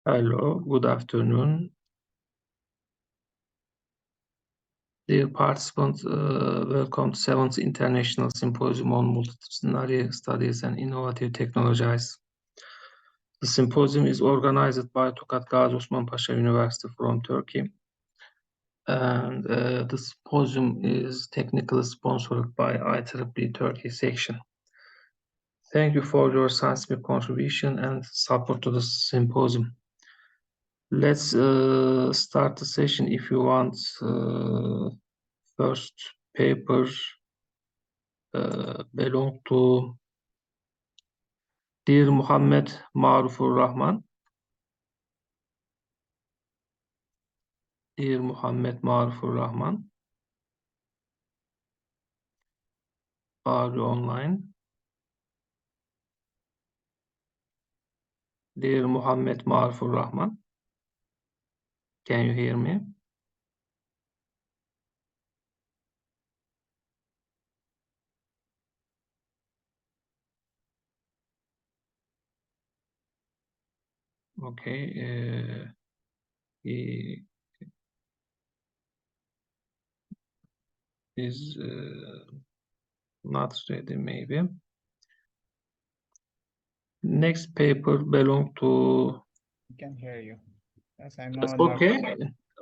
Hello, good afternoon. Dear participants, welcome to 7th International Symposium on Multidisciplinary Studies and Innovative Technologies. The symposium is organized by Tokat Gazi Osman Pasha University from Turkey. And the symposium is technically sponsored by IEEE Turkey section. Thank you for your scientific contribution and support to the symposium. Let's start the session. If you want first paper belong to Dear Muhammad Marufur Rahman. Dear Muhammad Marufur Rahman. Are you online? Dear Muhammad Marufur Rahman. Can you hear me? Okay. He is not ready, maybe. Next paper belong to. I can hear you. Yes, I'm not. Okay.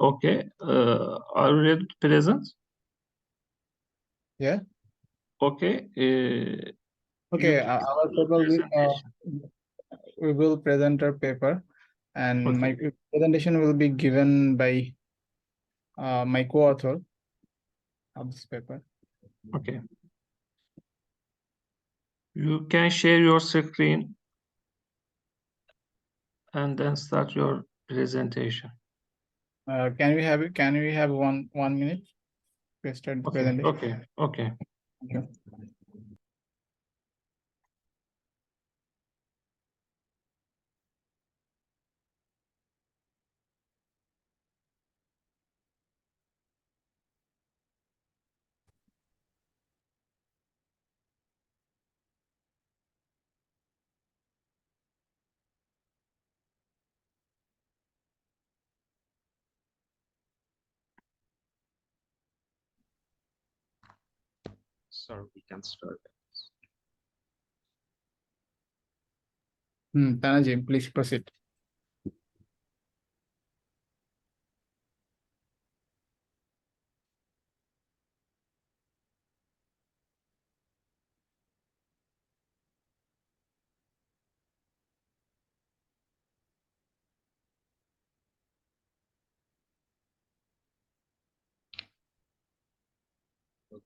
Okay. Are you ready to present? Yeah. Okay. Okay. Our paper we will present our paper, and Okay. my presentation will be given by my co-author of this paper. Okay. You can share your screen and then start your presentation. Can we have one minute to start the presentation? Okay. Okay. Okay. So we can start. Tanaji, please proceed.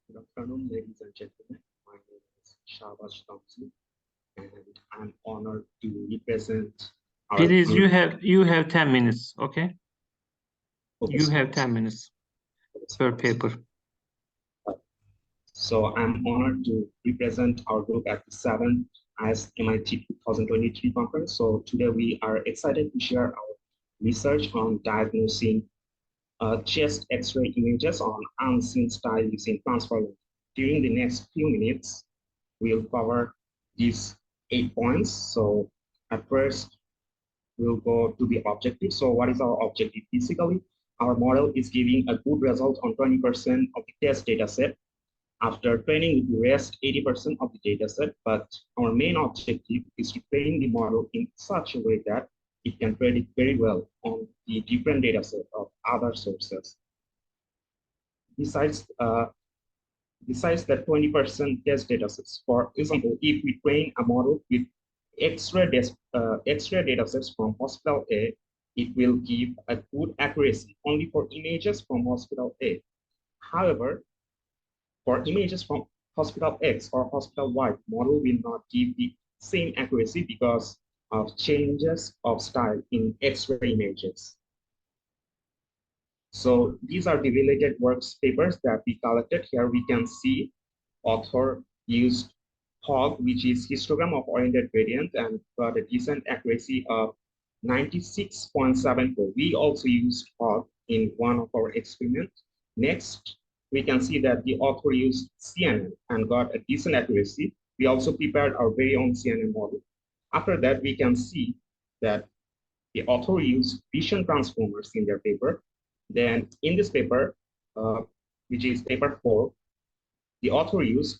Good afternoon, ladies and gentlemen. My name is Shahbaz Thompson, and I'm honored to represent our Please, group. you have 10 minutes, okay? Okay, You have 10 minutes per paper. So I'm honored to represent our group at the 7th ISMIT 2023 conference. So today we are excited to share our research on diagnosing chest X-ray images on unseen style using transfer lens. During the next few minutes, we'll cover these 8 points. So at first, we'll go to the objective. So what is our objective? Basically, our model is giving a good result on 20% of the test data set. After training with the rest 80% of the data set, but our main objective is to train the model in such a way that it can predict very well on the different data set of other sources. Besides the 20% test data sets, for example, if we train a model with X-ray data sets from hospital A, it will give a good accuracy only for images from hospital A. However, for images from hospital X or hospital Y, model will not give the same accuracy because of changes of style in X-ray images. So these are the related works papers that we collected. Here we can see author used HOG, which is histogram of oriented gradient, and got a decent accuracy of 96.74. We also used HOG in one of our experiments. Next, we can see that the author used CNN and got a decent accuracy. We also prepared our very own CNN model. After that, we can see that The author used vision transformers in their paper. Then in this paper, which is paper 4, the author used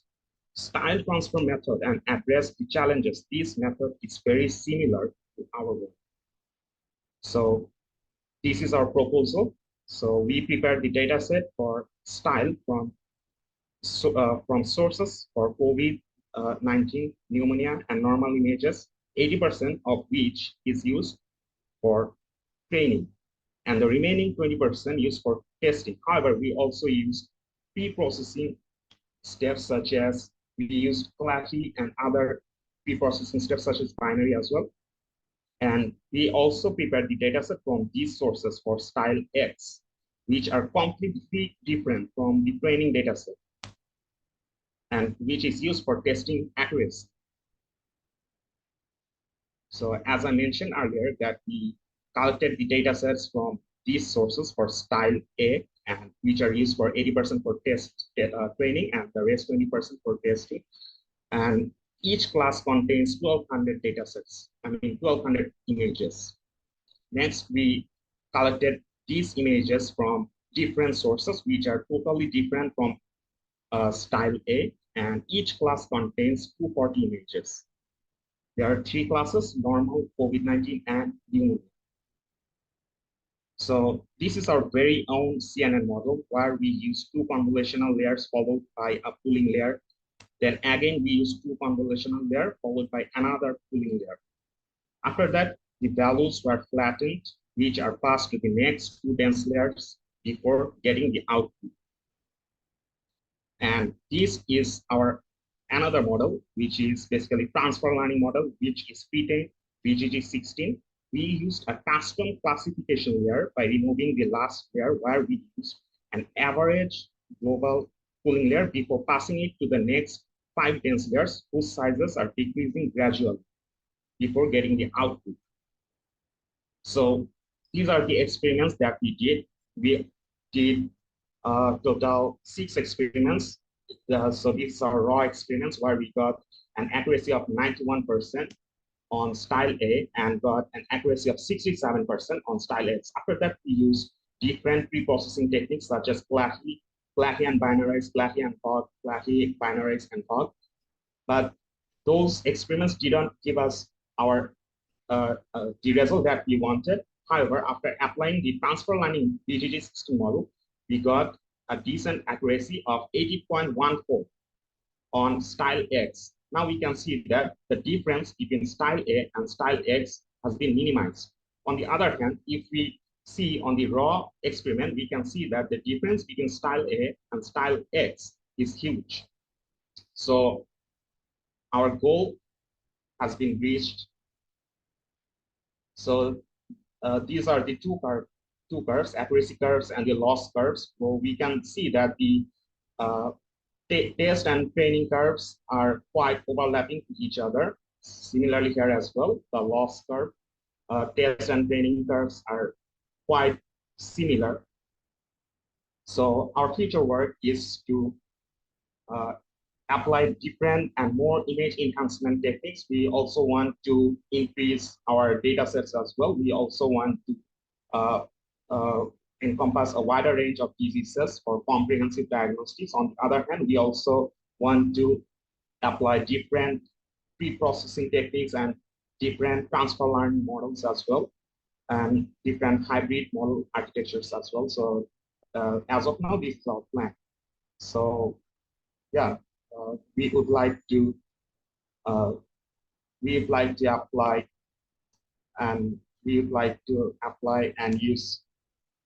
style transfer method and addressed the challenges. This method is very similar to our work. So this is our proposal. So we prepared the data set for style from sources for COVID-19, pneumonia, and normal images, 80% of which is used for training, and the remaining 20% used for testing. However, we also use pre-processing steps such as we use CLATI and other pre-processing steps such as binary as well. And we also prepared the dataset from these sources for style X, which are completely different from the training dataset, and which is used for testing accuracy. So as I mentioned earlier, that we collected the datasets from these sources for style A, and which are used for 80% for training and the rest 20% for testing. And each class contains 1,200 datasets, 1,200 images. Next, we collected these images from different sources, which are totally different from style A, and each class contains 240 images. There are 3 classes: normal, COVID-19, and pneumonia. So this is our very own CNN model, where we use 2 convolutional layers followed by a pooling layer. Then again, we use 2 convolutional layers followed by another pooling layer. After that, the values were flattened, which are passed to the next 2 dense layers before getting the output. And this is our another model, which is basically transfer learning model, which is pre-trained VGG16. We used a custom classification layer by removing the last layer, where we used an average global pooling layer before passing it to the next 5 dense layers, whose sizes are decreasing gradually before getting the output. So these are the experiments that we did. We did total 6 experiments. So these are raw experiments where we got an accuracy of 91% on style A and got an accuracy of 67% on style X. After that, we used different pre-processing techniques such as CLATI and binarize, CLATI and fog, CLATI, binarize, and fog. But those experiments didn't give us our the result that we wanted. However, after applying the transfer learning VGG16 model, we got a decent accuracy of 80.14 on style X. Now we can see that the difference between style A and style X has been minimized. On the other hand, if we see on the raw experiment, we can see that the difference between style A and style X is huge. So our goal has been reached. So these are the two curves, accuracy curves and the loss curves. So we can see that the test and training curves are quite overlapping to each other. Similarly here as well, the loss curve, test and training curves are quite similar. So our future work is to apply different and more image enhancement techniques. We also want to increase our data sets as well. We also want to encompass a wider range of diseases for comprehensive diagnostics. On the other hand, we also want to apply different pre-processing techniques and different transfer learning models as well, and different hybrid model architectures as well. So as of now, this is our plan. So yeah, we would like to apply and use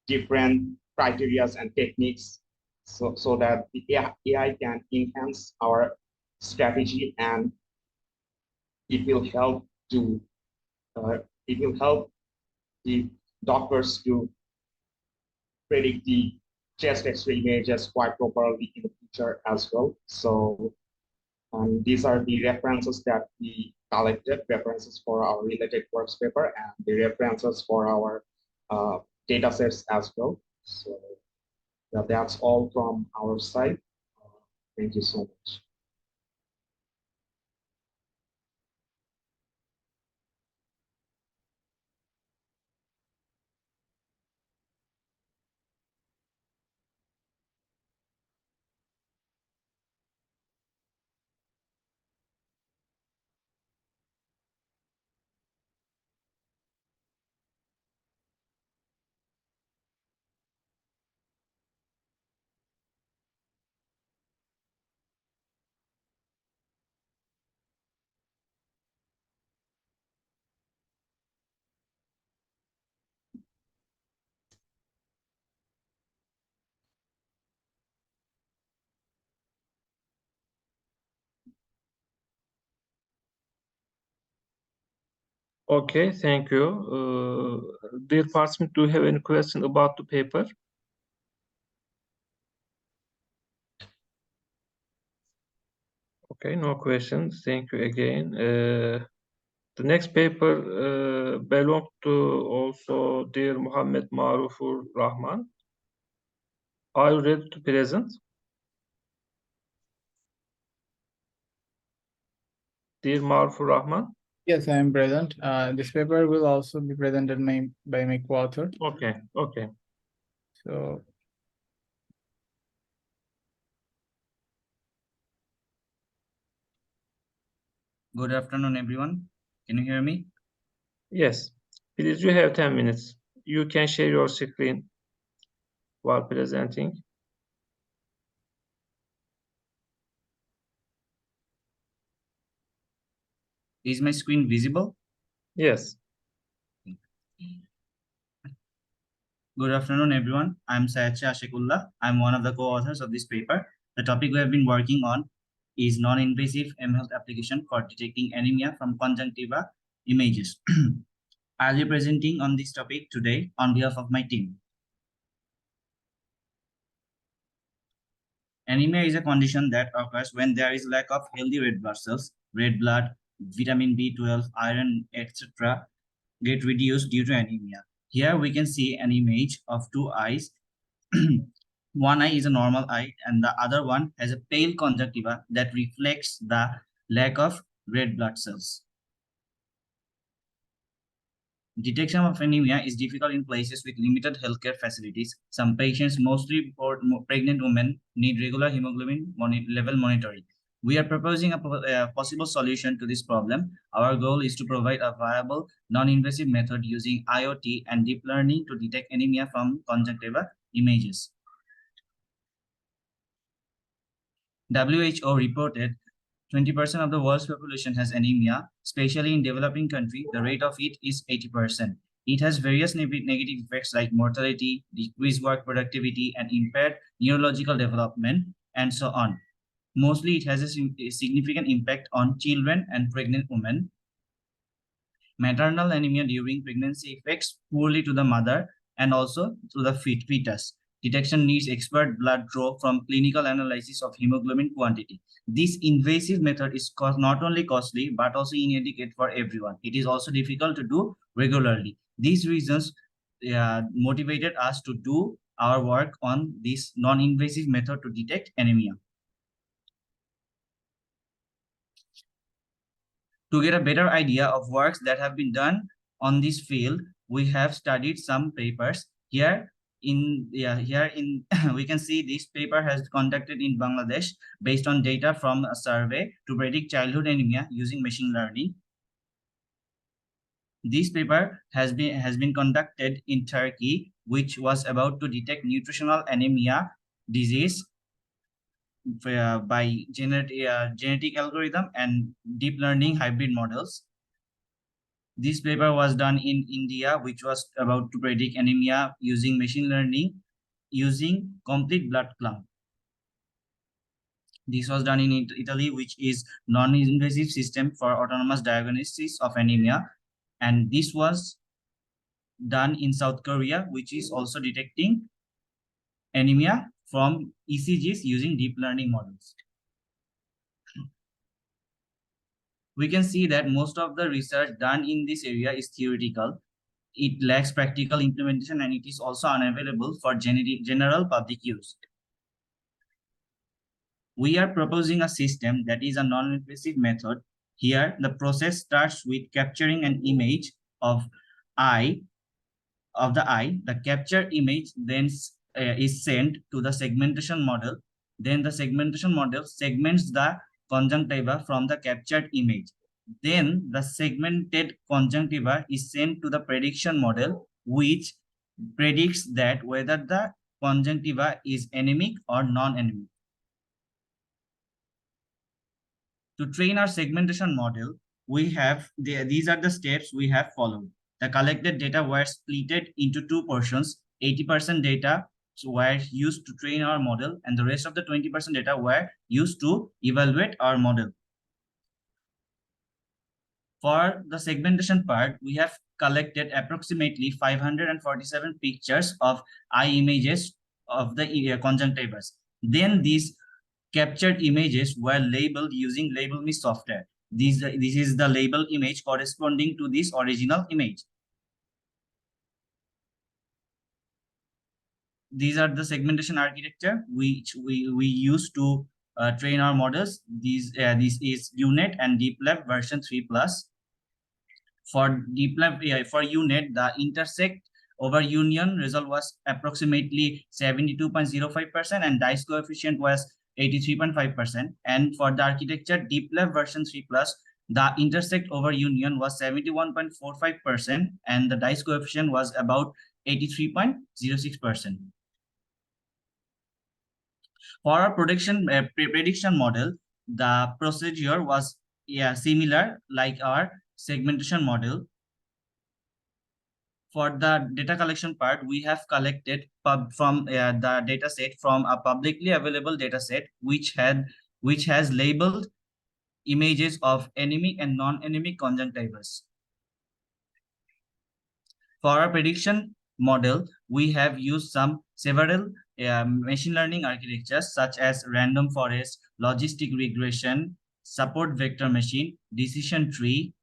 different criteria and techniques so that the AI can enhance our strategy, and it will help the doctors to predict the chest X-ray images quite properly in the future as well. So these are the references that we collected, references for our related works paper and the references for our data sets as well. So yeah, that's all from our side. Thank you so much. Okay, thank you. Dear participant, do you have any question about the paper? Okay, no questions. Thank you again. The next paper belonged to also dear Muhammad Marufur Rahman. Are you ready to present? Dear Marufur Rahman? Yes, I am present. This paper will also be presented by my co-author. Okay, okay. So, good afternoon, everyone. Can you hear me? Yes. Please, you have 10 minutes. You can share your screen while presenting. Is my screen visible? Yes. Good afternoon, everyone. I'm Sayedcha Ashikullah. I'm one of the co-authors of this paper. The topic we have been working on is non-invasive mHealth application for detecting anemia from conjunctiva images. I'll be presenting on this topic today on behalf of my team. Anemia is a condition that occurs when there is lack of healthy red blood cells, red blood, vitamin B12, iron, etc. get reduced due to anemia. Here we can see an image of two eyes. One eye is a normal eye and the other one has a pale conjunctiva that reflects the lack of red blood cells. Detection of anemia is difficult in places with limited healthcare facilities. Some patients, mostly pregnant women, need regular hemoglobin level monitoring. We are proposing a possible solution to this problem. Our goal is to provide a viable, non-invasive method using IoT and deep learning to detect anemia from conjunctiva images. WHO reported 20% of the world's population has anemia, especially in developing countries. The rate of it is 80%. It has various negative effects like mortality, decreased work productivity, and impaired neurological development, and so on. Mostly, it has a significant impact on children and pregnant women. Maternal anemia during pregnancy affects poorly to the mother and also to the fetus. Detection needs expert blood draw from clinical analysis of hemoglobin quantity. This invasive method is not only costly, but also inadequate for everyone. It is also difficult to do regularly. These reasons motivated us to do our work on this non-invasive method to detect anemia. To get a better idea of works that have been done on this field, we have studied some papers. Here we can see this paper has conducted in Bangladesh based on data from a survey to predict childhood anemia using machine learning. This paper has been conducted in Turkey, which was about to detect nutritional anemia disease by genetic algorithm and deep learning hybrid models. This paper was done in India, which was about to predict anemia using machine learning using complete blood clump. This was done in Italy, which is non-invasive system for autonomous diagnosis of anemia. And this was done in South Korea, which is also detecting anemia from ECGs using deep learning models. We can see that most of the research done in this area is theoretical. It lacks practical implementation and it is also unavailable for general public use. We are proposing a system that is a non-invasive method. Here, the process starts with capturing an image of the eye. The captured image then is sent to the segmentation model. Then the segmentation model segments the conjunctiva from the captured image. Then the segmented conjunctiva is sent to the prediction model, which predicts that whether the conjunctiva is anemic or non-anemic. To train our segmentation model, these are the steps we have followed. The collected data were splitted into two portions. 80% data were used to train our model, and the rest of the 20% data were used to evaluate our model. For the segmentation part, we have collected approximately 547 pictures of eye images of the conjunctivas. Then these captured images were labeled using Label Me software. This is the label image corresponding to this original image. These are the segmentation architecture which we use to train our models. This is UNet and DeepLab version 3+. For DeepLab AI, for UNet, the intersect over union result was approximately 72.05% and dice coefficient was 83.5%. And for the architecture DeepLab version 3+, the intersect over union was 71.45% and the dice coefficient was about 83.06%. For our prediction model, the procedure was similar like our segmentation model. For the data collection part, we have collected from the data set from a publicly available data set which has labeled images of anemic and non-anemic conjunctivas. For our prediction model, we have used several machine learning architectures such as random forest, logistic regression, support vector machine, decision tree,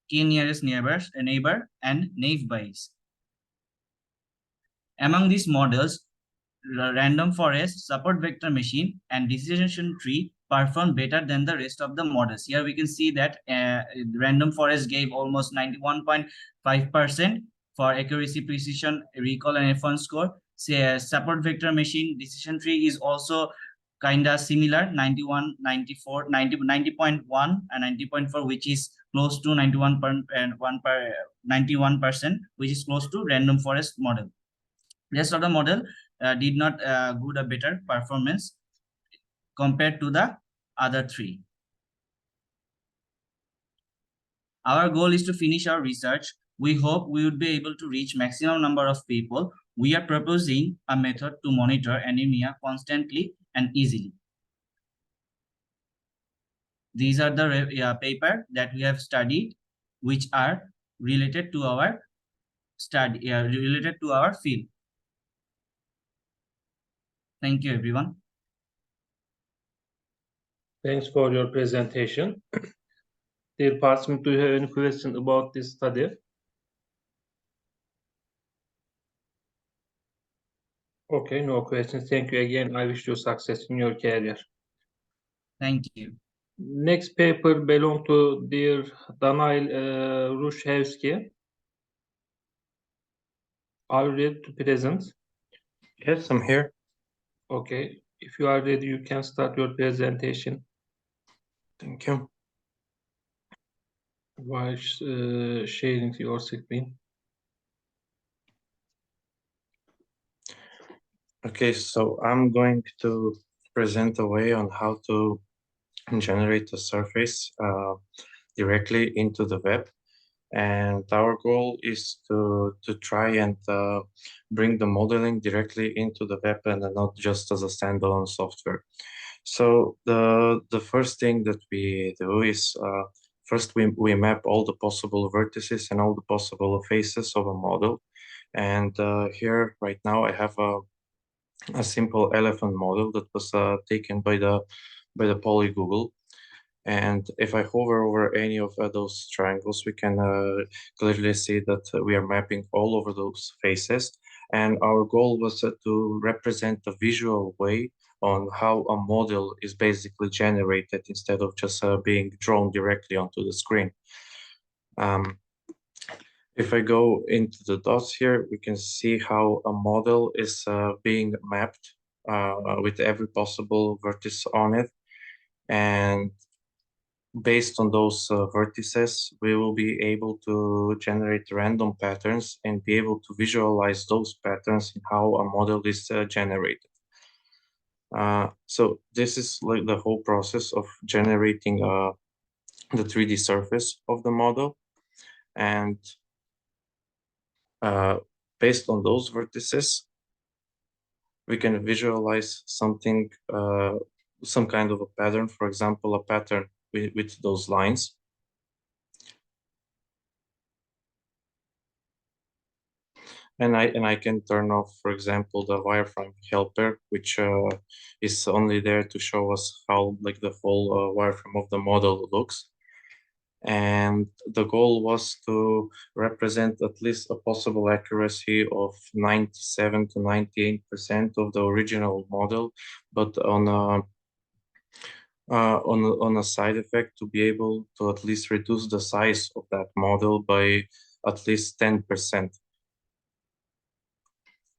k nearest neighbor, and naive Bayes. Among these models, random forest, support vector machine, and decision tree perform better than the rest of the models. Here we can see that random forest gave almost 91.5% for accuracy, precision, recall, and F1 score. Support vector machine decision tree is also kind of similar, 91, 94, 90.1 and 90.4, which is close to 91%, which is close to random forest model. Rest of the model did not good a better performance compared to the other three. Our goal is to finish our research. We hope we would be able to reach maximum number of people. We are proposing a method to monitor anemia constantly and easily. These are the paper that we have studied, which are related to our study, related to our field. Thank you, everyone. Thanks for your presentation. Dear participants, do you have any question about this study? Okay, no questions. Thank you again. I wish you success in your career. Thank you. Next paper belong to dear Daniel Rushevsky. Are you ready to present? Yes, I'm here. Okay, if you are ready, you can start your presentation. Thank you. While sharing your screen. Okay, so I'm going to present a way on how to generate a surface directly into the web. And our goal is to try and bring the modeling directly into the web and not just as a standalone software. So the first thing that we do is first we map all the possible vertices and all the possible faces of a model. And here right now I have a simple elephant model that was taken by the PolyGoogle. And if I hover over any of those triangles, we can clearly see that we are mapping all over those faces. And our goal was to represent a visual way on how a model is basically generated instead of just being drawn directly onto the screen. If I go into the dots here, we can see how a model is being mapped with every possible vertex on it. And based on those vertices, we will be able to generate random patterns and be able to visualize those patterns in how a model is generated. So this is like the whole process of generating the 3D surface of the model. And based on those vertices, we can visualize something, some kind of a pattern, for example, a pattern with those lines. And I can turn off, for example, the wireframe helper, which is only there to show us how like the full wireframe of the model looks. And the goal was to represent at least a possible accuracy of 97 to 98% of the original model, but on a side effect to be able to at least reduce the size of that model by at least 10%.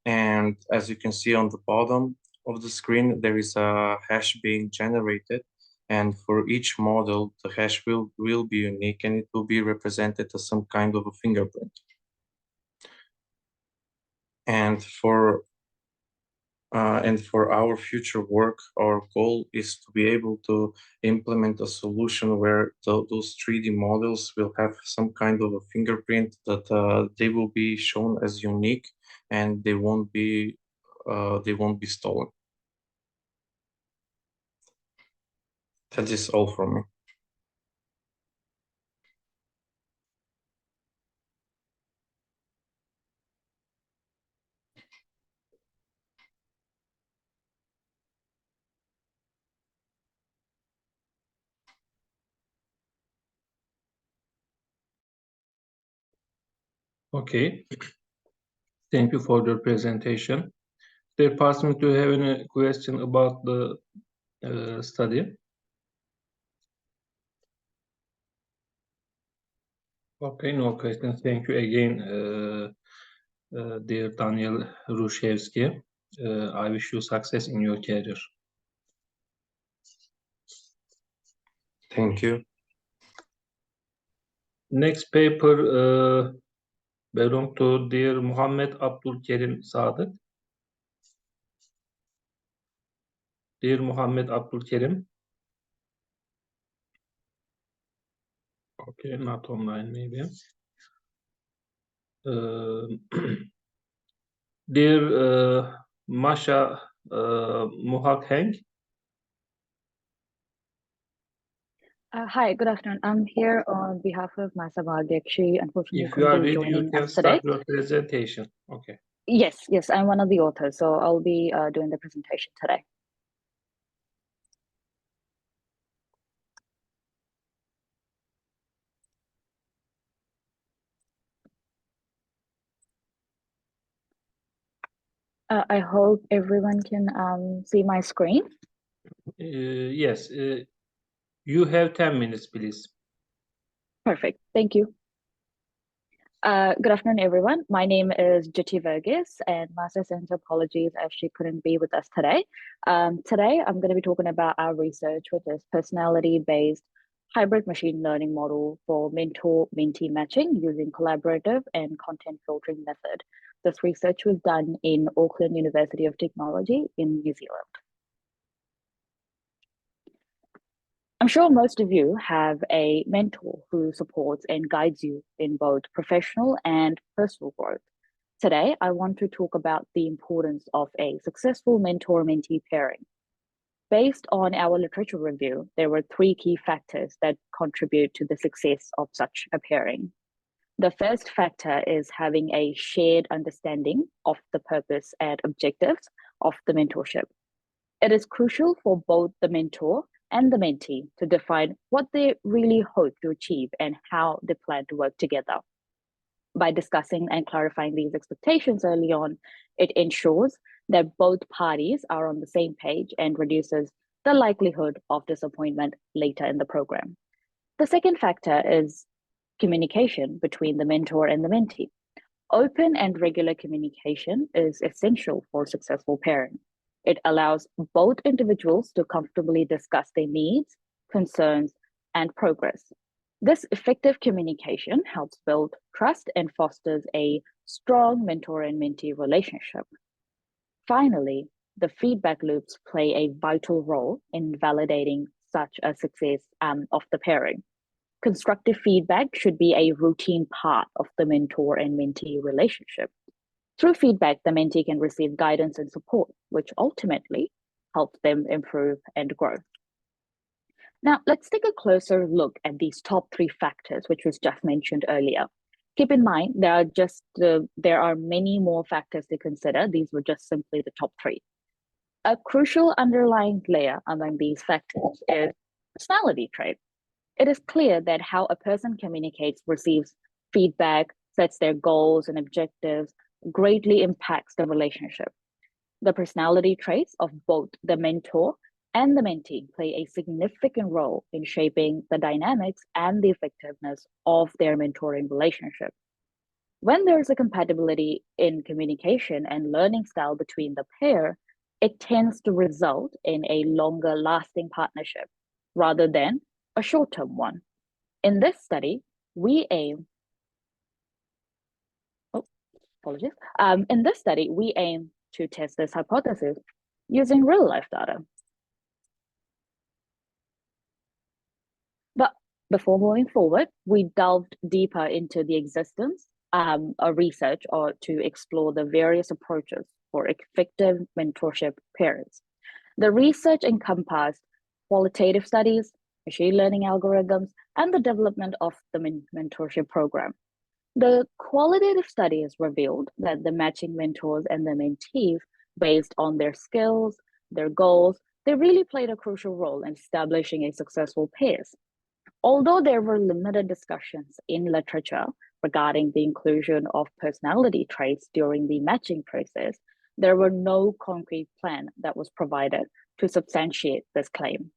And as you can see on the bottom of the screen, there is a hash being generated. And for each model, the hash will be unique and it will be represented as some kind of a fingerprint. And for our future work, our goal is to be able to implement a solution where those 3D models will have some kind of a fingerprint that they will be shown as unique and they won't be stolen. That is all from me. Okay. Thank you for the presentation. There possible to have any question about the study? Okay, no questions. Thank you again, dear Daniel Ruszewski. I wish you success in your career. Thank you. Next paper belong to dear Muhammed Abdul Kerim Sadık. Dear Muhammed Abdul Kerim. Okay, not online maybe. Dear Masha Muhak Heng. Hi, good afternoon. I'm here on behalf of Masa Bhagyakshi. Unfortunately, If you are couldn't be ready, you joining can us today. start your presentation. Okay. Yes, I'm one of the authors, so I'll be doing the presentation today. I hope everyone can see my screen. Yes, you have 10 minutes, please. Perfect, thank you. Good afternoon, everyone. My name is Jyoti Verghese, and Masa sends apologies as she couldn't be with us today. Today, I'm going to be talking about our research, which is personality-based hybrid machine learning model for mentor-mentee matching using collaborative and content filtering method. This research was done in Auckland University of Technology in New Zealand. I'm sure most of you have a mentor who supports and guides you in both professional and personal growth. Today, I want to talk about the importance of a successful mentor-mentee pairing. Based on our literature review, there were 3 key factors that contribute to the success of such a pairing. The first factor is having a shared understanding of the purpose and objectives of the mentorship. It is crucial for both the mentor and the mentee to define what they really hope to achieve and how they plan to work together. By discussing and clarifying these expectations early on, it ensures that both parties are on the same page and reduces the likelihood of disappointment later in the program. The second factor is communication between the mentor and the mentee. Open and regular communication is essential for successful pairing. It allows both individuals to comfortably discuss their needs, concerns, and progress. This effective communication helps build trust and fosters a strong mentor and mentee relationship. Finally, the feedback loops play a vital role in validating such a success of the pairing. Constructive feedback should be a routine part of the mentor and mentee relationship. Through feedback, the mentee can receive guidance and support, which ultimately helps them improve and grow. Now, let's take a closer look at these top 3 factors, which was just mentioned earlier. Keep in mind, there are many more factors to consider. These were just simply the top 3. A crucial underlying layer among these factors is personality trait. It is clear that how a person communicates, receives feedback, sets their goals and objectives, greatly impacts the relationship. The personality traits of both the mentor and the mentee play a significant role in shaping the dynamics and the effectiveness of their mentoring relationship. When there's a compatibility in communication and learning style between the pair, it tends to result in a longer lasting partnership rather than a short-term one. In this study, we aim to test this hypothesis using real-life data. But before moving forward, we delved deeper into the existence of research or to explore the various approaches for effective mentorship pairs. The research encompassed qualitative studies, machine learning algorithms, and the development of the mentorship program. The qualitative studies revealed that the matching mentors and the mentees, based on their skills, their goals, they really played a crucial role in establishing a successful pairs. Although there were limited discussions in literature regarding the inclusion of personality traits during the matching process, there were no concrete plan that was provided to substantiate this claim.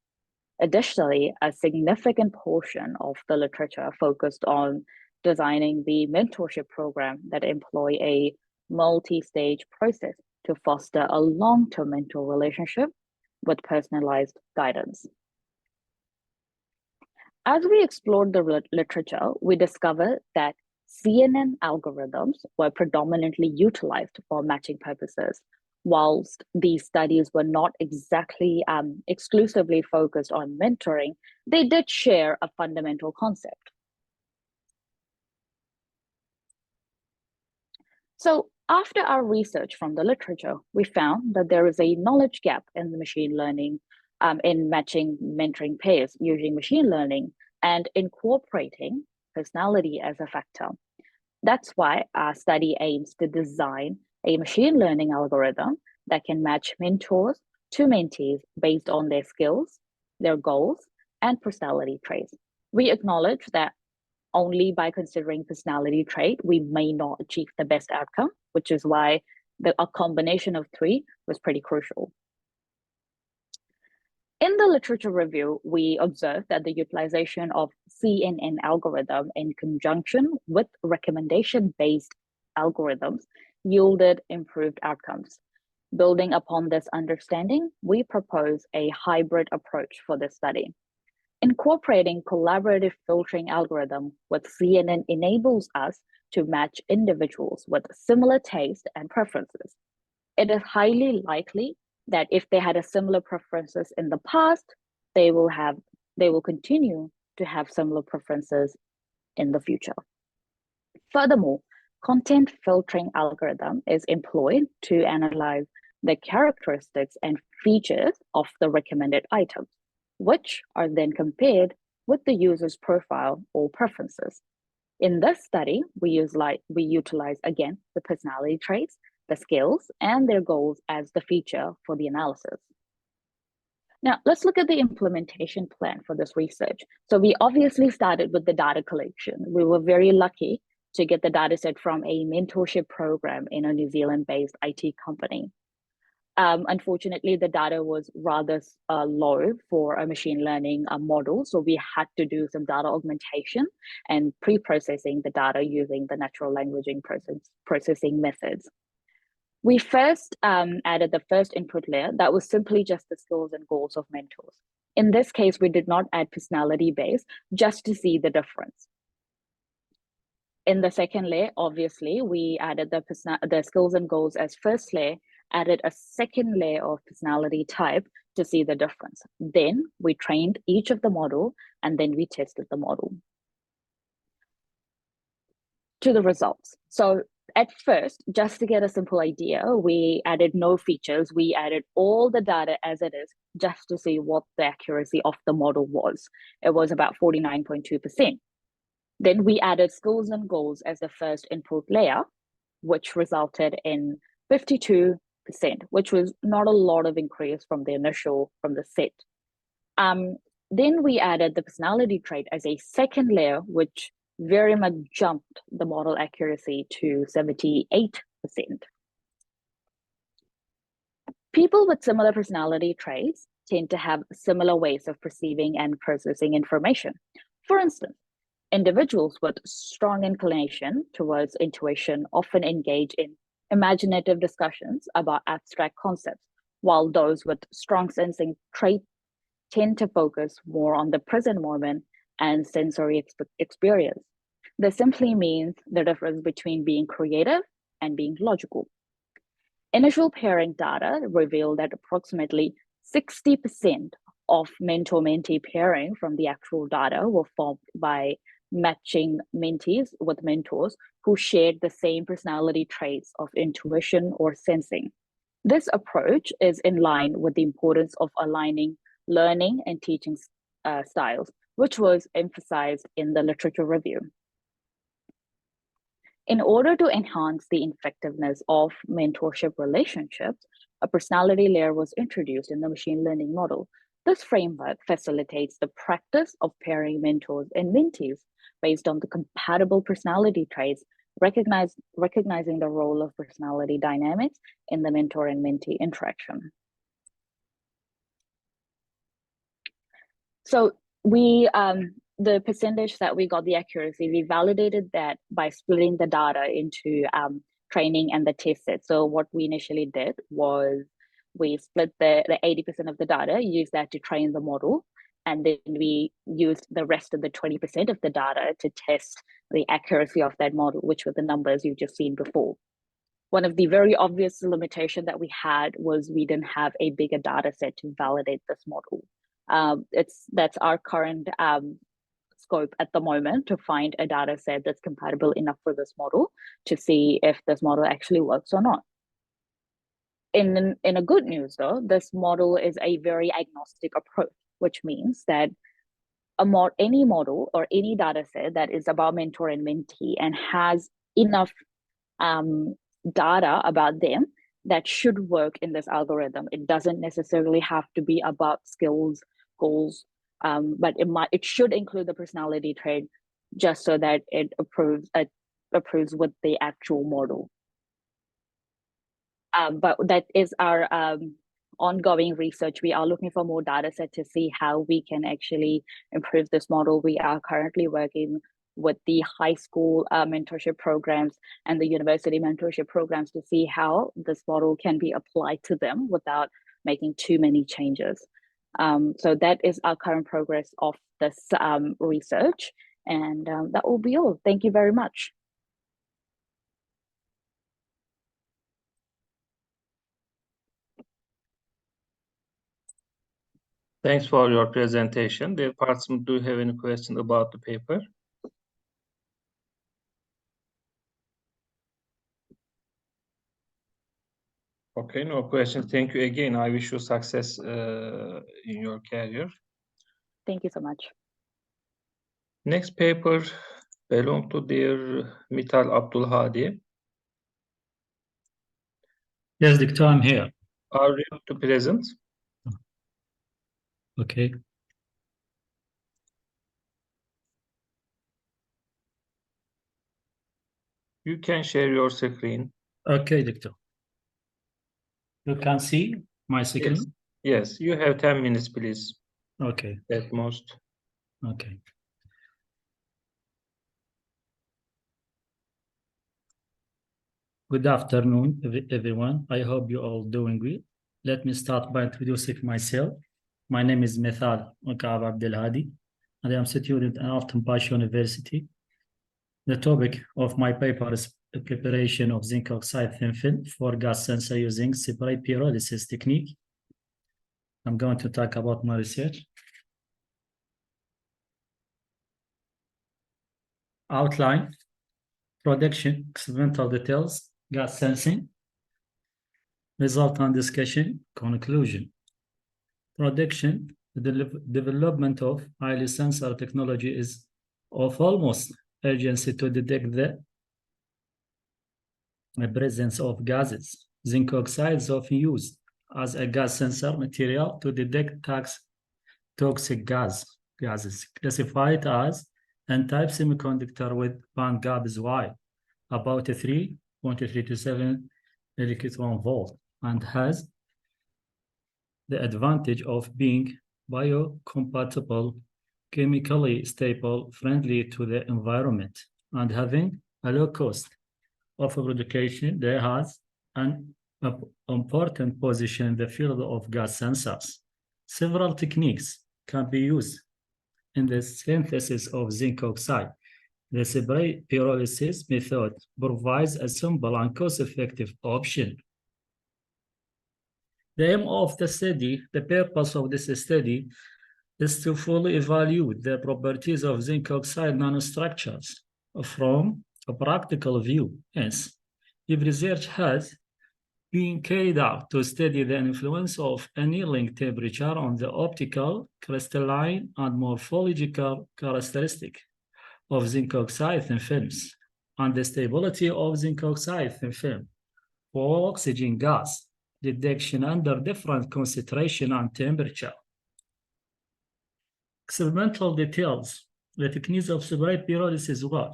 Additionally, a significant portion of the literature focused on designing the mentorship program that employ a multi-stage process to foster a long-term mentor relationship with personalized guidance. As we explored the literature, we discovered that CNN algorithms were predominantly utilized for matching purposes. Whilst these studies were not exactly exclusively focused on mentoring, they did share a fundamental concept. So after our research from the literature, we found that there is a knowledge gap in the machine learning in matching mentoring pairs using machine learning and incorporating personality as a factor. That's why our study aims to design a machine learning algorithm that can match mentors to mentees based on their skills, their goals, and personality traits. We acknowledge that only by considering personality trait, we may not achieve the best outcome, which is why a combination of 3 was pretty crucial. In the literature review, we observed that the utilization of CNN algorithm in conjunction with recommendation-based algorithms yielded improved outcomes. Building upon this understanding, we propose a hybrid approach for this study. Incorporating collaborative filtering algorithm with CNN enables us to match individuals with similar taste and preferences. It is highly likely that if they had a similar preferences in the past, they will continue to have similar preferences in the future. Furthermore, content filtering algorithm is employed to analyze the characteristics and features of the recommended items, which are then compared with the user's profile or preferences. In this study, we utilize again the personality traits, the skills, and their goals as the feature for the analysis. Now, let's look at the implementation plan for this research. So we obviously started with the data collection. We were very lucky to get the data set from a mentorship program in a New Zealand-based IT company. Unfortunately, the data was rather low for a machine learning model, so we had to do some data augmentation and pre-processing the data using the natural language processing methods. We first added the first input layer that was simply just the skills and goals of mentors. In this case, we did not add personality base just to see the difference. In the second layer, obviously, we added the skills and goals as first layer, added a second layer of personality type to see the difference. Then we trained each of the model, and then we tested the model. To the results. So at first, just to get a simple idea, we added no features. We added all the data as it is just to see what the accuracy of the model was. It was about 49.2%. Then we added skills and goals as the first input layer, which resulted in 52%, which was not a lot of increase from the set. Then we added the personality trait as a second layer, which very much jumped the model accuracy to 78%. People with similar personality traits tend to have similar ways of perceiving and processing information. For instance, individuals with strong inclination towards intuition often engage in imaginative discussions about abstract concepts, while those with strong sensing traits tend to focus more on the present moment and sensory experience. This simply means the difference between being creative and being logical. Initial pairing data revealed that approximately 60% of mentor-mentee pairing from the actual data were formed by matching mentees with mentors who shared the same personality traits of intuition or sensing. This approach is in line with the importance of aligning learning and teaching styles, which was emphasized in the literature review. In order to enhance the effectiveness of mentorship relationships, a personality layer was introduced in the machine learning model. This framework facilitates the practice of pairing mentors and mentees based on the compatible personality traits, recognizing the role of personality dynamics in the mentor and mentee interaction. So the percentage that we got the accuracy, we validated that by splitting the data into training and the test set. So what we initially did was we split the 80% of the data, used that to train the model, and then we used the rest of the 20% of the data to test the accuracy of that model, which were the numbers you've just seen before. One of the very obvious limitations that we had was we didn't have a bigger data set to validate this model. That's our current scope at the moment, to find a data set that's compatible enough for this model to see if this model actually works or not. In a good news though, this model is a very agnostic approach, which means that any model or any data set that is about mentor and mentee and has enough data about them, that should work in this algorithm. It doesn't necessarily have to be about skills, goals, but it should include the personality trait just so that it approves with the actual model. But that is our ongoing research. We are looking for more data set to see how we can actually improve this model. We are currently working with the high school mentorship programs and the university mentorship programs to see how this model can be applied to them without making too many changes. So that is our current progress of this research, and that will be all. Thank you very much. Thanks for your presentation. Dear participants, do you have any questions about the paper? Okay, no questions. Thank you again. I wish you success in your career. Thank you so much. Next paper belongs to dear Mithal Abdul Hadi. Yes, Doctor, I'm here. Are you to present? Okay. You can share your screen. Okay, Doctor. You can see my screen? Yes, you have 10 minutes, please. Okay. At most. Okay. Good afternoon, everyone. I hope you're all doing well. Let me start by introducing myself. My name is Mithal Abdul Hadi, and I am a student at Alton Pash University. The topic of my paper is the preparation of zinc oxide thin film for gas sensor using separate pyrolysis technique. I'm going to talk about my research. Outline, production, experimental details, gas sensing, resultant discussion, conclusion. Production, the development of highly sensor technology is of almost urgency to detect the presence of gases. Zinc oxide is often used as a gas sensor material to detect toxic gases, classified as N-type semiconductor with band gap is wide, about 3.327 electron volt, and has the advantage of being biocompatible, chemically stable, friendly to the environment, and having a low cost of production. There has an important position in the field of gas sensors. Several techniques can be used in the synthesis of zinc oxide. The spray pyrolysis method provides a simple and cost-effective option. The aim of the study, the purpose of this study, is to fully evaluate the properties of zinc oxide nanostructures from a practical view. Hence, if research has been carried out to study the influence of annealing temperature on the optical, crystalline, and morphological characteristics of zinc oxide thin films, and the stability of zinc oxide thin film for oxygen gas detection under different concentration and temperature. Experimental details. The techniques of spray pyrolysis were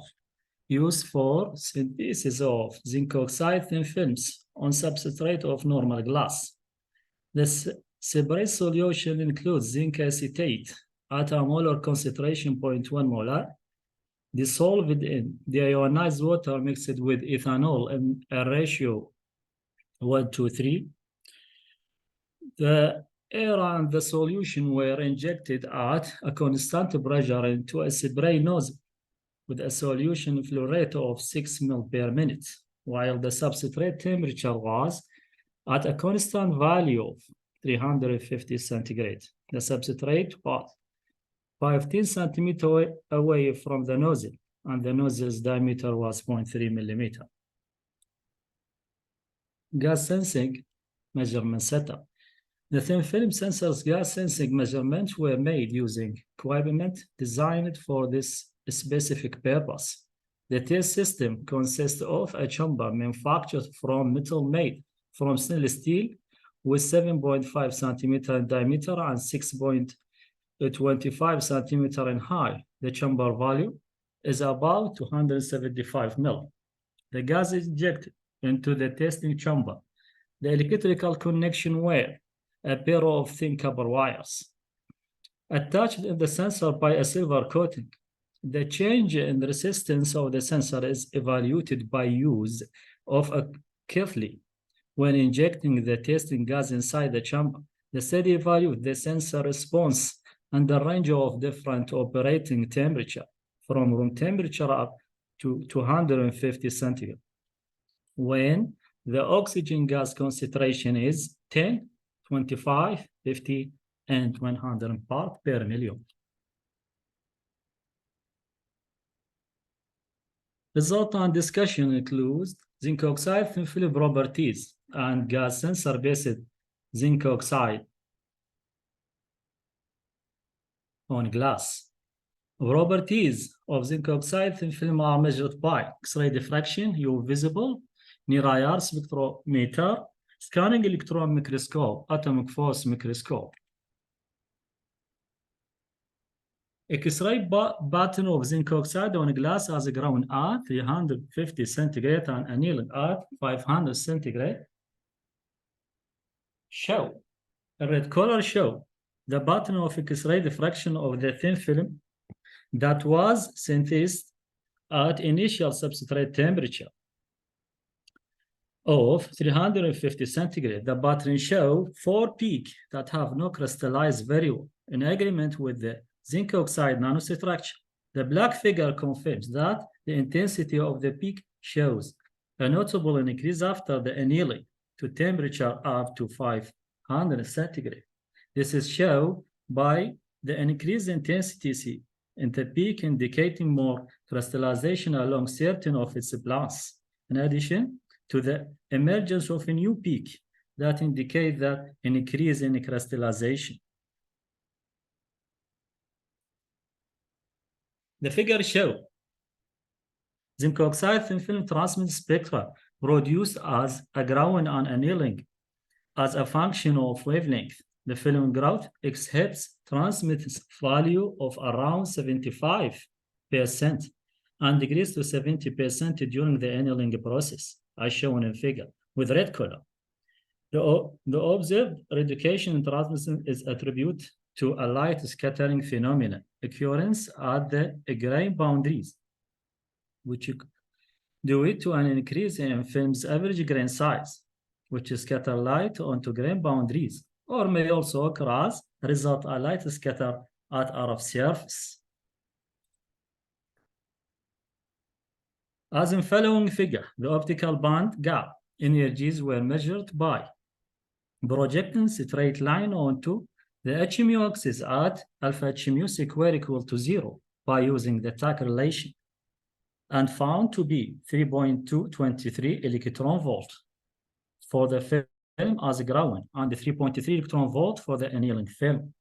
used for synthesis of zinc oxide thin films on substrate of normal glass. The spray solution includes zinc acetate at a molar concentration 0.1 molar, dissolved in deionized water mixed with ethanol in a ratio 1:3. The air and the solution were injected at a constant pressure into a spray nozzle with a solution flow rate of 6 ml per minute, while the substrate temperature was at a constant value of 350 centigrade. The substrate was 15 centimeters away from the nozzle, and the nozzle's diameter was 0.3 millimeter. Gas sensing measurement setup. The thin film sensors gas sensing measurements were made using equipment designed for this specific purpose. The test system consists of a chamber manufactured from metal made from stainless steel with 7.5 centimeter in diameter and 6.25 centimeter in height. The chamber volume is about 275 ml. The gas is injected into the testing chamber. The electrical connection were a pair of thin copper wires attached in the sensor by a silver coating. The change in the resistance of the sensor is evaluated by use of a kettling when injecting the testing gas inside the chamber. The study evaluates the sensor response and the range of different operating temperature from room temperature up to 250 centigrade. When the oxygen gas concentration is 10, 25, 50, and 100 parts per million. Result and discussion includes zinc oxide thin film properties and gas sensor-based zinc oxide on glass. Properties of zinc oxide thin film are measured by X-ray diffraction, UV visible, near-IR spectrometer, scanning electron microscope, atomic force microscope. X-ray pattern of zinc oxide on glass as ground at 350 centigrade and annealing at 500 centigrade show. A red color show the pattern of X-ray diffraction of the thin film that was synthesized at initial substrate temperature of 350 centigrade. The pattern show 4 peaks that have no crystallized value in agreement with the zinc oxide nanostructure. The black figure confirms that the intensity of the peak shows a notable increase after the annealing to temperature up to 500 centigrade. This is shown by the increased intensity in the peak indicating more crystallization along certain of its planes. In addition to the emergence of a new peak that indicate that an increase in crystallization. The figure shows Zinc oxide thin film transmits spectra produced as a ground and annealing as a function of wavelength. The film growth exhibits transmittance value of around 75% and decreases to 70% during the annealing process, as shown in figure, with red color. The observed reduction in transmission is attributed to a light scattering phenomenon occurrence at the grain boundaries, which due to an increase in film's average grain size, which scatter light onto grain boundaries, or may also occur as a result of light scatter at RF surface. As in following figure, the optical band gap energies were measured by projecting straight line onto the h mu axis at alpha h mu square equal to 0 by using the TAC relation, and found to be 3.223 electron volt for the film as ground and 3.3 electron volt for the annealing film.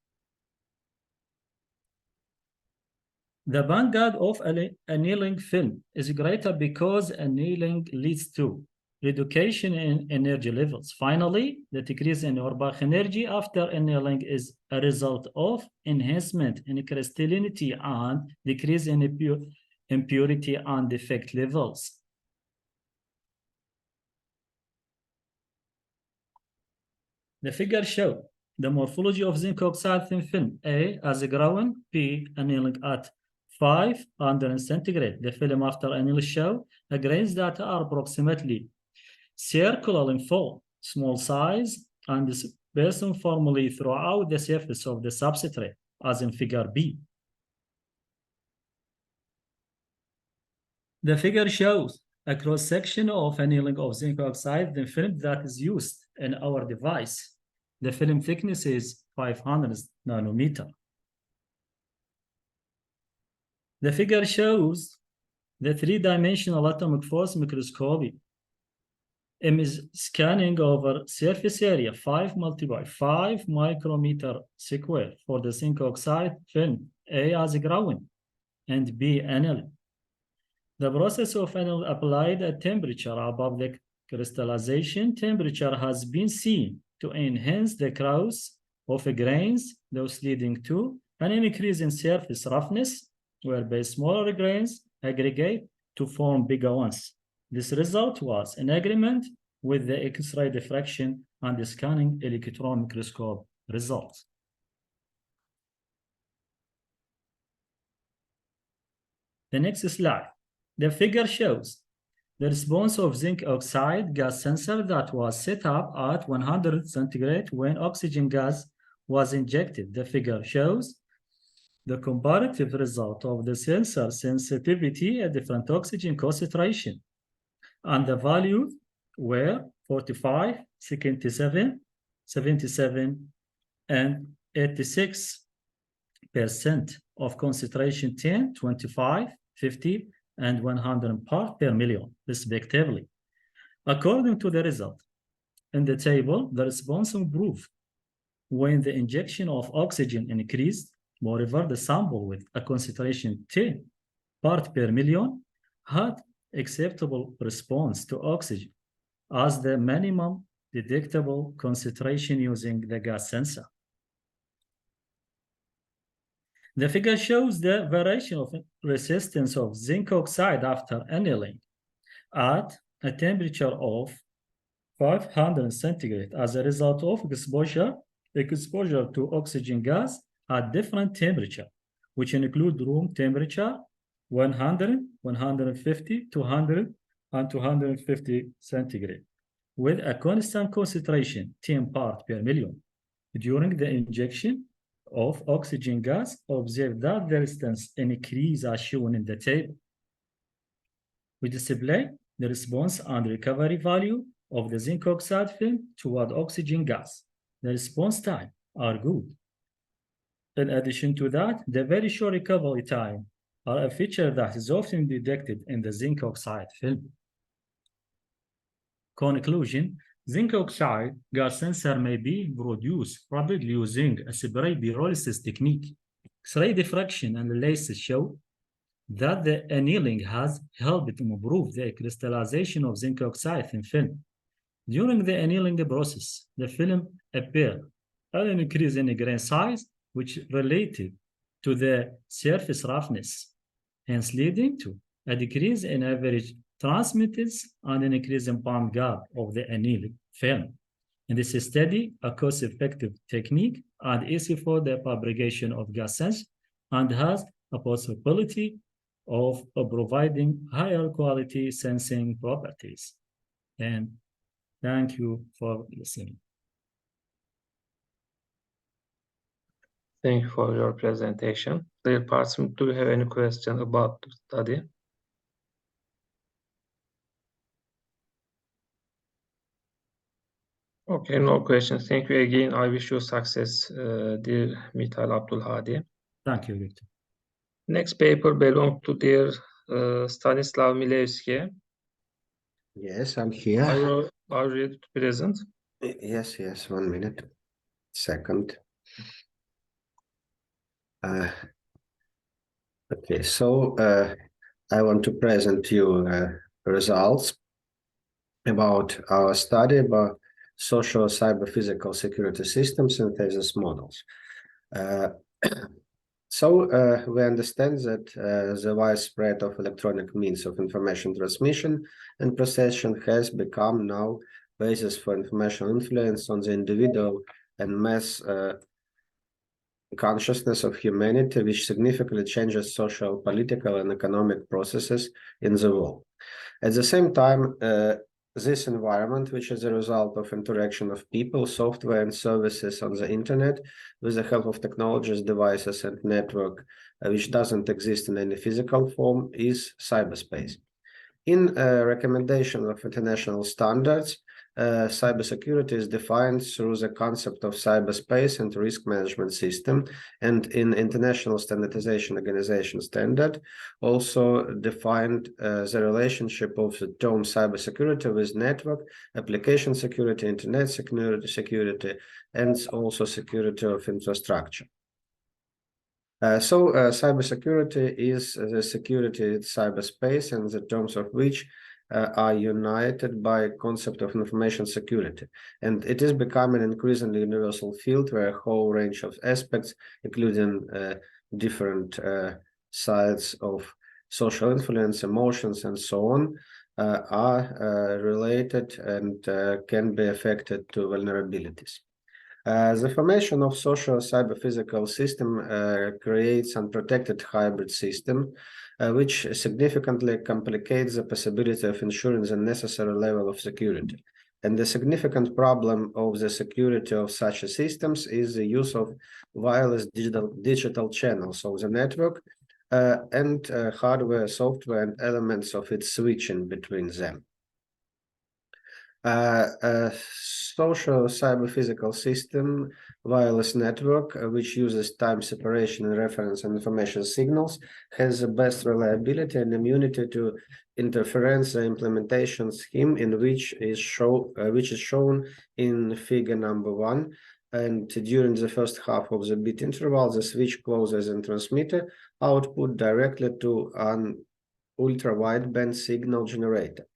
The bandgap of annealing film is greater because annealing leads to reduction in energy levels. Finally, the decrease in Auerbach energy after annealing is a result of enhancement in crystallinity and decrease in impurity and defect levels. The figure shows the morphology of zinc oxide thin film, A as a ground, B annealing at 500 centigrade. The film after anneal show grains that are approximately circular in form, small size, and dispersed uniformly throughout the surface of the substrate, as in figure B. The figure shows a cross-section of annealing of zinc oxide, the film that is used in our device. The film thickness is 500 nanometer. The figure shows the three-dimensional atomic force microscopy. Image scanning over surface area 5 multiplied by 5 micrometer square for the zinc oxide film, A as ground and B annealing. The process of annealing applied at temperature above the crystallization temperature has been seen to enhance the cross of grains, thus leading to an increase in surface roughness, whereby smaller grains aggregate to form bigger ones. This result was in agreement with the X-ray diffraction and the scanning electron microscope results. The next slide. The figure shows the response of zinc oxide gas sensor that was set up at 100 centigrade when oxygen gas was injected. The figure shows the comparative result of the sensor sensitivity at different oxygen concentration. And the values were 45, 77, 77, and 86% of concentration 10, 25, 50, and 100 parts per million, respectively. According to the result, in the table, the response improved when the injection of oxygen increased. Moreover, the sample with a concentration 10 parts per million had acceptable response to oxygen as the minimum detectable concentration using the gas sensor. The figure shows the variation of resistance of zinc oxide after annealing at a temperature of 500 centigrade as a result of exposure to oxygen gas at different temperature, which include room temperature 100, 150, 200, and 250 centigrade, with a constant concentration 10 parts per million. During the injection of oxygen gas, observe that the resistance increase as shown in the table. We display the response and recovery value of the zinc oxide film toward oxygen gas. The response time are good. In addition to that, the very short recovery time are a feature that is often detected in the zinc oxide film. Conclusion, zinc oxide gas sensor may be produced rapidly using a spray pyrolysis technique. X-ray diffraction and lasers show that the annealing has helped improve the crystallization of zinc oxide in film. During the annealing process, the film appeared an increase in grain size, which related to the surface roughness, hence leading to a decrease in average transmittance and an increase in band gap of the annealing film. And this is study a cost-effective technique and easy for the fabrication of gases and has a possibility of providing higher quality sensing properties. And thank you for listening. Thank you for your presentation. Dear participants, do you have any question about the study? Okay, no questions. Thank you again. I wish you success, dear Mithal Abdulhadi. Thank you, Victor. Next paper belongs to dear Stanislav Milevsky. Yes, I'm here. Are you ready to present? Yes, 1 minute. Second. Okay, so I want to present you results about our study about social cyber-physical security system synthesis models. So we understand that the widespread of electronic means of information transmission and procession has become now basis for information influence on the individual and mass consciousness of humanity, which significantly changes social, political, and economic processes in the world. At the same time, this environment, which is a result of interaction of people, software, and services on the internet with the help of technologies, devices, and network, which doesn't exist in any physical form, is cyberspace. In recommendation of international standards, cybersecurity is defined through the concept of cyberspace and risk management system, and in International Standardization Organization standard, also defined the relationship of the term cybersecurity with network, application security, internet security, and also security of infrastructure. So cybersecurity is the security in cyberspace, and the terms of which are united by concept of information security. And it is becoming an increasingly universal field where a whole range of aspects, including different sides of social influence, emotions, and so on, are related and can be affected to vulnerabilities. The formation of social cyber-physical system creates unprotected hybrid system, which significantly complicates the possibility of ensuring the necessary level of security. And the significant problem of the security of such systems is the use of wireless digital channels of the network and hardware, software, and elements of its switching between them. Social cyber-physical system wireless network, which uses time separation and reference and information signals, has the best reliability and immunity to interference. The implementation scheme in which is shown in figure number 1. And during the first half of the bit interval, the switch closes and transmitter output directly to an ultra-wideband signal generator.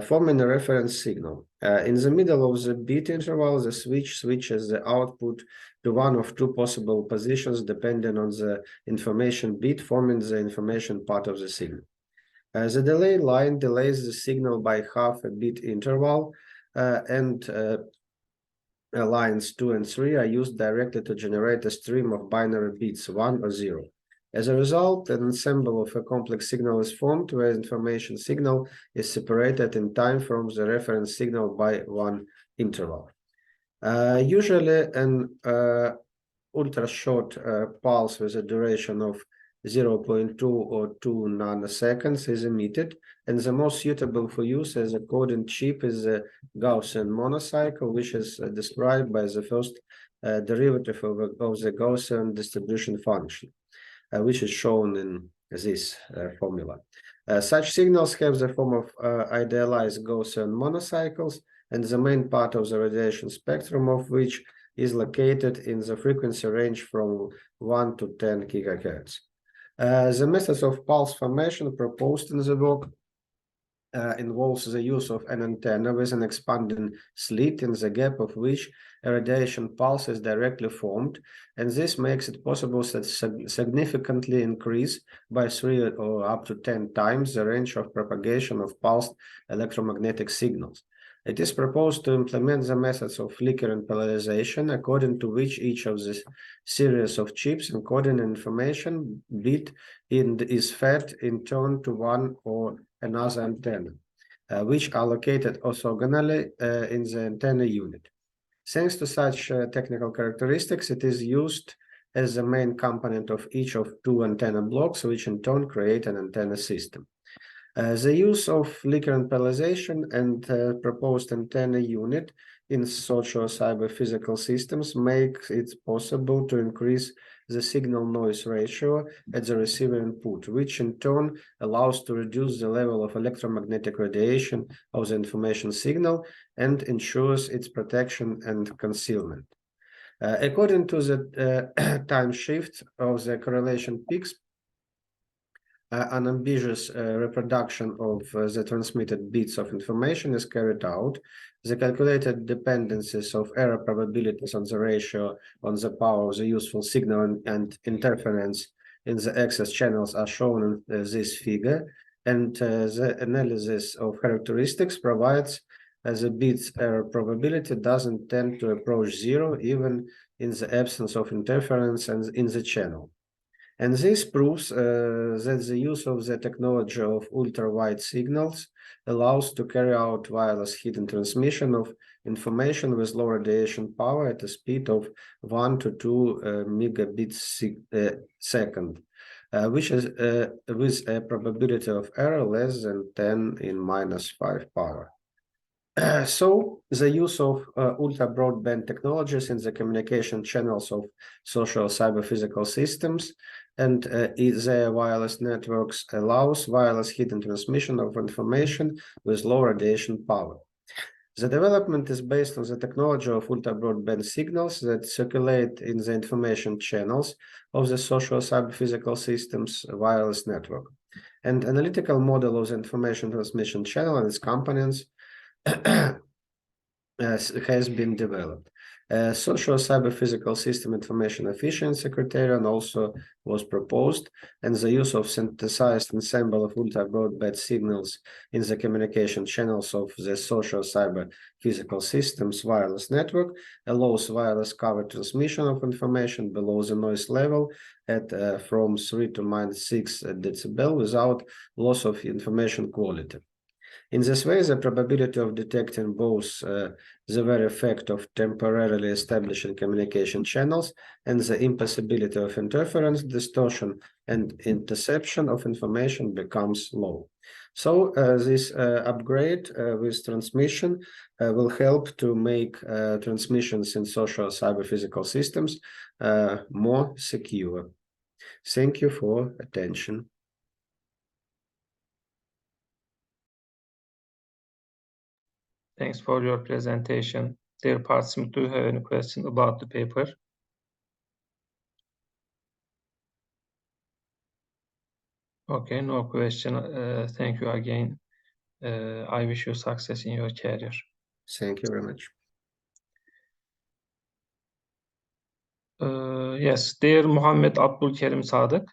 Forming a reference signal. In the middle of the bit interval, the switch switches the output to one of two possible positions depending on the information bit, forming the information part of the signal. The delay line delays the signal by half a bit interval, and lines 2 and 3 are used directly to generate a stream of binary bits, 1 or 0. As a result, an ensemble of a complex signal is formed where information signal is separated in time from the reference signal by one interval. Usually an ultra-short pulse with a duration of 0.2 or 2 nanoseconds is emitted, and the most suitable for use as a coding chip is the Gaussian monocycle, which is described by the first derivative of the Gaussian distribution function. Which is shown in this formula. Such signals have the form of idealized Gaussian monocycles, and the main part of the radiation spectrum of which is located in the frequency range from 1 to 10 gigahertz. The methods of pulse formation proposed in the work involves the use of an antenna with an expanding slit in the gap of which a radiation pulse is directly formed, and this makes it possible to significantly increase by 3 or up to 10 times the range of propagation of pulsed electromagnetic signals. It is proposed to implement the methods of flickering polarization, according to which each of the series of chips encoding information bit is fed in turn to one or another antenna, which are located orthogonally in the antenna unit. Thanks to such technical characteristics, it is used as the main component of each of 2 antenna blocks, which in turn create an antenna system. The use of flickering polarization and proposed antenna unit in social cyber physical systems makes it possible to increase the signal-noise ratio at the receiver input, which in turn allows to reduce the level of electromagnetic radiation of the information signal and ensures its protection and concealment. According to the time shift of the correlation peaks, an ambitious reproduction of the transmitted bits of information is carried out. The calculated dependencies of error probabilities on the ratio on the power of the useful signal and interference in the access channels are shown in this figure, and the analysis of characteristics provides the bits error probability doesn't tend to approach 0 even in the absence of interference and in the channel. And this proves that the use of the technology of ultra-wide signals allows to carry out wireless hidden transmission of information with low radiation power at a speed of 1 to 2 megabits second, which is with a probability of error less than 10 in -5 power. So the use of ultra-broadband technologies in the communication channels of social cyber-physical systems and their wireless networks allows wireless hidden transmission of information with low radiation power. The development is based on the technology of ultra-broadband signals that circulate in the information channels of the social cyber-physical systems wireless network. An analytical model of the information transmission channel and its components has been developed. Social cyber-physical system information efficiency criterion also was proposed, and the use of synthesized ensemble of ultra-broadband signals in the communication channels of the social cyber-physical systems wireless network allows wireless covered transmission of information below the noise level at from 3 to -6 decibel without loss of information quality. In this way, the probability of detecting both the very effect of temporarily establishing communication channels and the impossibility of interference, distortion, and interception of information becomes low. So this upgrade with transmission will help to make transmissions in social cyber-physical systems more secure. Thank you for attention. Thanks for your presentation. Dear participants, do you have any question about the paper? Okay, no question. Thank you again. I wish you success in your career. Thank you very much. Yes, dear Muhammed Abdulkerim Sadık,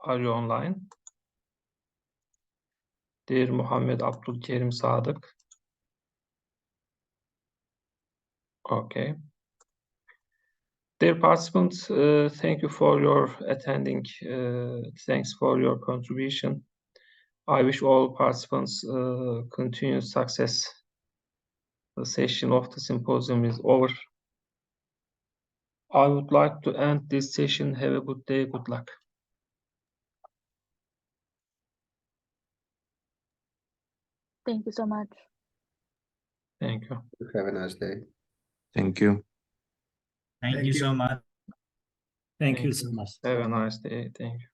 are you online? Dear Muhammed Abdulkerim Sadık. Okay. Dear participants, thank you for your attending. Thanks for your contribution. I wish all participants continued success. The session of the symposium is over. I would like to end this session. Have a good day. Good luck. Thank you so much. Thank you. Have a nice day. Thank you. Thank you so much. Thank you so much. Have a nice day. Thank you.